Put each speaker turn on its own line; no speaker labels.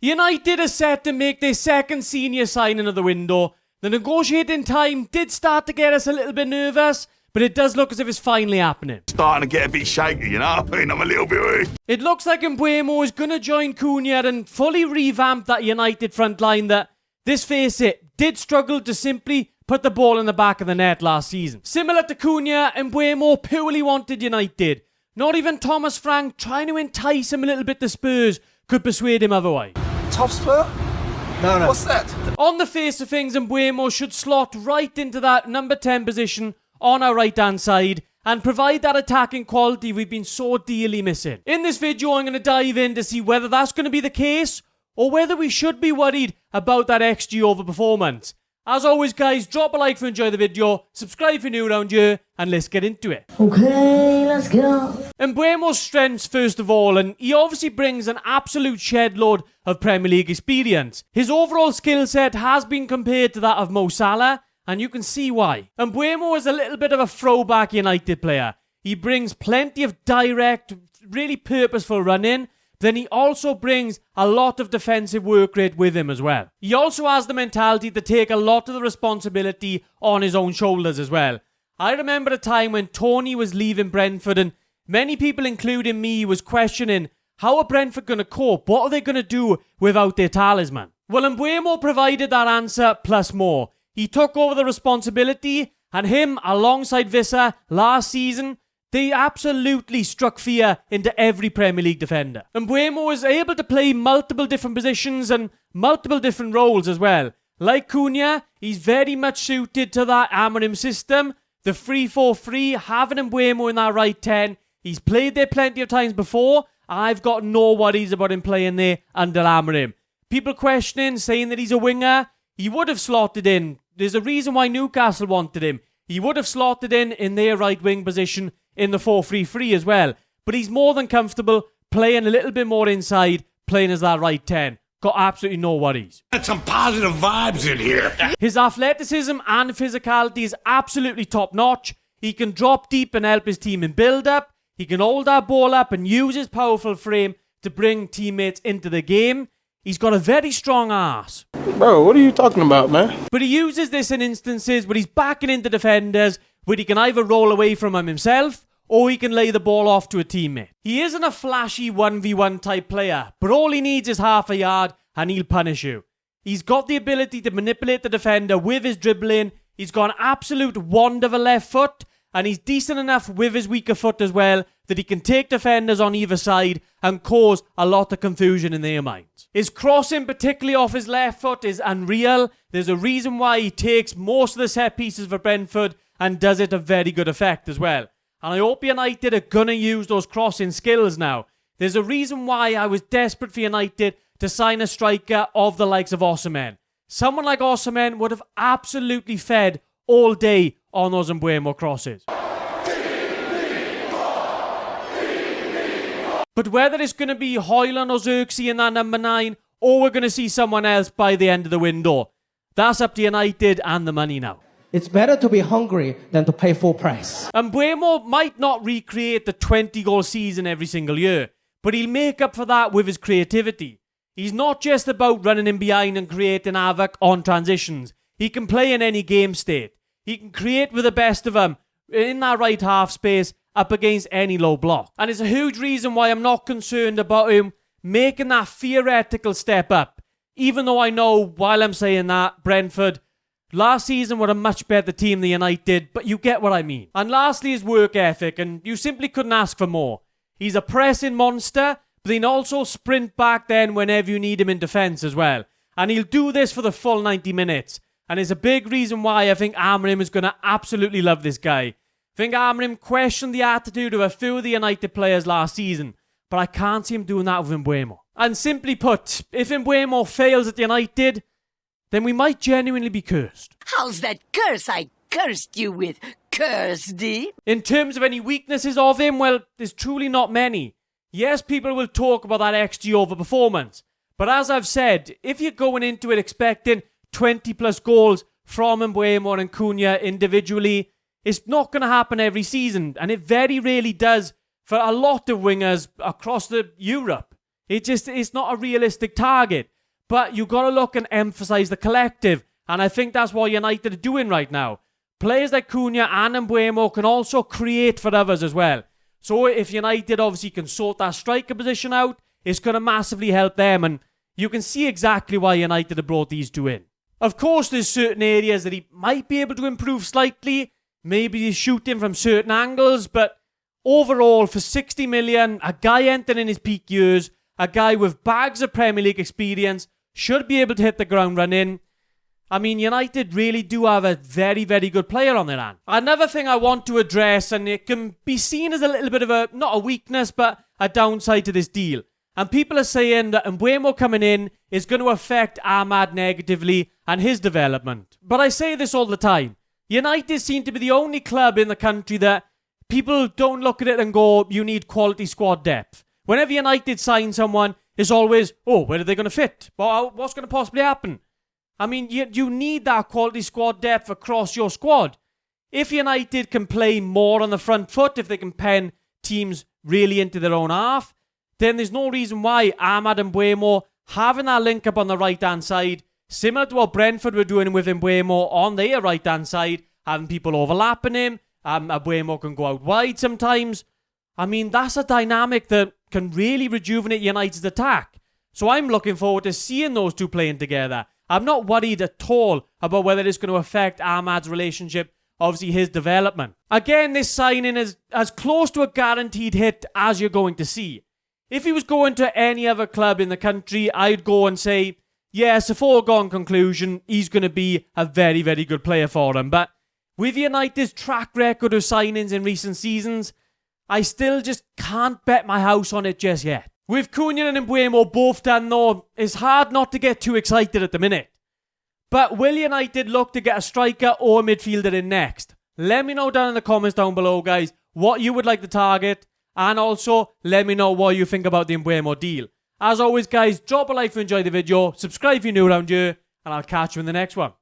United are set to make their second senior signing of the window. The negotiating time did start to get us a little bit nervous, but it does look as if it's finally happening.
Starting to get a bit shaky, you know what I mean? I'm a little bit weak.
It looks like Mbeumo is going to join Cunha and fully revamp that United front line that, let's face it, did struggle to simply put the ball in the back of the net last season. Similar to Cunha, Mbeumo purely wanted United. Not even Thomas Frank trying to entice him a little bit to Spurs could persuade him otherwise.
Top spur? No. What's that?
On the face of things, Mbeumo should slot right into that number 10 position on our right hand side and provide that attacking quality we've been so dearly missing. In this video, I'm going to dive in to see whether that's going to be the case or whether we should be worried about that XG over performance. As always, guys, drop a like if you enjoy the video, subscribe if you're new around here, and let's get into it.
Okay, let's go.
Mbeumo's strengths, first of all, and he obviously brings an absolute shed load of Premier League experience. His overall skill set has been compared to that of Mo Salah, and you can see why. Mbeumo is a little bit of a throwback United player. He brings plenty of direct, really purposeful running. Then he also brings a lot of defensive work rate with him as well. He also has the mentality to take a lot of the responsibility on his own shoulders as well. I remember a time when Tony was leaving Brentford and many people, including me, was questioning how are Brentford going to cope? What are they going to do without their talisman? Well, Mbeumo provided that answer plus more. He took over the responsibility, and him alongside Vissa last season, they absolutely struck fear into every Premier League defender. Mbeumo was able to play multiple different positions and multiple different roles as well. Like Cunha, he's very much suited to that Amorim system. The 3-4-3, having Mbeumo in that right 10. He's played there plenty of times before. I've got no worries about him playing there under Amorim. People questioning, saying that he's a winger. He would have slotted in. There's a reason why Newcastle wanted him. He would have slotted in their right wing position in the 4-3-3 as well. But he's more than comfortable playing a little bit more inside, playing as that right 10. Got absolutely no worries.
Got some positive vibes in here.
His athleticism and physicality is absolutely top notch. He can drop deep and help his team in build-up. He can hold that ball up and use his powerful frame to bring teammates into the game. He's got a very strong arse.
Bro, what are you talking about, man?
But he uses this in instances where he's backing into defenders, where he can either roll away from him himself, or he can lay the ball off to a teammate. He isn't a flashy 1v1 type player, but all he needs is half a yard and he'll punish you. He's got the ability to manipulate the defender with his dribbling. He's got an absolute wand of a left foot, and he's decent enough with his weaker foot as well that he can take defenders on either side and cause a lot of confusion in their minds. His crossing, particularly off his left foot, is unreal. There's a reason why he takes most of the set pieces for Brentford and does it a very good effect as well. And I hope United are going to use those crossing skills now. There's a reason why I was desperate for United to sign a striker of the likes of Osimhen. Someone like Osimhen would have absolutely fed all day on those Mbeumo crosses. But whether it's going to be Højlund or Xerxes in that number 9, or we're going to see someone else by the end of the window, that's up to United and the money now.
It's better to be hungry than to pay full price.
Mbeumo might not recreate the 20-goal season every single year, but he'll make up for that with his creativity. He's not just about running in behind and creating havoc on transitions. He can play in any game state. He can create with the best of them in that right half space up against any low block. And it's a huge reason why I'm not concerned about him making that theoretical step up. Even though I know, while I'm saying that, Brentford last season were a much better team than United, but you get what I mean. And lastly, his work ethic, and you simply couldn't ask for more. He's a pressing monster, but he can also sprint back then whenever you need him in defence as well. And he'll do this for the full 90 minutes. And it's a big reason why I think Amorim is going to absolutely love this guy. I think Amorim questioned the attitude of a few of the United players last season, but I can't see him doing that with Mbeumo. And simply put, if Mbeumo fails at United, then we might genuinely be cursed.
How's that curse I cursed you with, Cursedy?
In terms of any weaknesses of him, well, there's truly not many. Yes, people will talk about that XG over performance, but as I've said, if you're going into it expecting 20 plus goals from Mbeumo and Cunha individually, it's not going to happen every season, and it very rarely does for a lot of wingers across Europe. It's not a realistic target. But you've got to look and emphasise the collective. And I think that's what United are doing right now. Players like Cunha and Mbeumo can also create for others as well. So if United obviously can sort that striker position out, it's going to massively help them. And you can see exactly why United have brought these two in. Of course, there's certain areas that he might be able to improve slightly. Maybe he's shooting from certain angles. But overall, for 60 million, a guy entering his peak years, a guy with bags of Premier League experience, should be able to hit the ground running. I mean, United really do have a very, very good player on their hand. Another thing I want to address, and it can be seen as a little bit of a, not a weakness, but a downside to this deal. And people are saying that Mbeumo coming in is going to affect Ahmad negatively and his development. But I say this all the time. United seem to be the only club in the country that people don't look at it and go, you need quality squad depth. Whenever United sign someone, it's always, oh, where are they going to fit? What's going to possibly happen? I mean, you need that quality squad depth across your squad. If United can play more on the front foot, if they can pen teams really into their own half, then there's no reason why Ahmad and Mbeumo having that link up on the right-hand side, similar to what Brentford were doing with Mbeumo on their right-hand side, having people overlapping him, Mbeumo can go out wide sometimes. I mean, that's a dynamic that can really rejuvenate United's attack. So I'm looking forward to seeing those two playing together. I'm not worried at all about whether it's going to affect Ahmad's relationship, obviously his development. Again, this signing is as close to a guaranteed hit as you're going to see. If he was going to any other club in the country, I'd go and say, yes, a foregone conclusion, he's going to be a very, very good player for them. But with United's track record of signings in recent seasons, I still just can't bet my house on it just yet. With Cunha and Mbeumo both done though, it's hard not to get too excited at the minute. But will United look to get a striker or a midfielder in next? Let me know down in the comments down below, guys, what you would like to target. And also, let me know what you think about the Mbeumo deal. As always, guys, drop a like if you enjoyed the video, subscribe if you're new around here, and I'll catch you in the next one.